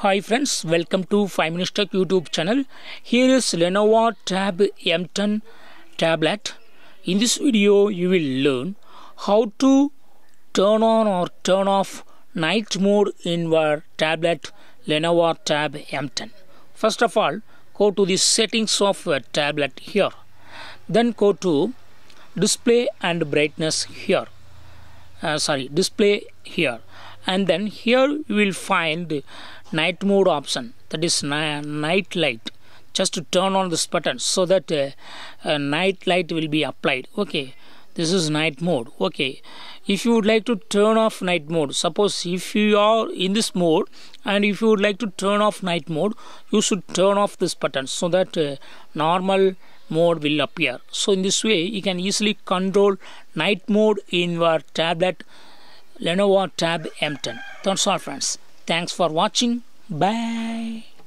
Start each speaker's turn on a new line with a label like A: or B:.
A: Hi friends, welcome to 5 Minutes Tech YouTube channel. Here is Lenovo Tab M10 tablet. In this video you will learn how to turn on or turn off night mode in your tablet Lenovo Tab M10. First of all, go to the settings of your tablet here. Then go to display and brightness here. Display here. And then here you will find night mode option, that is night light. Just to turn on this button so that night light will be applied. Okay, this is night mode. Okay, if you would like to turn off night mode, suppose if you are in this mode and if you would like to turn off night mode, you should turn off this button so that normal mode will appear. So in this way you can easily control night mode in your tablet Lenovo Tab M10. That's all friends. Thanks for watching. Bye.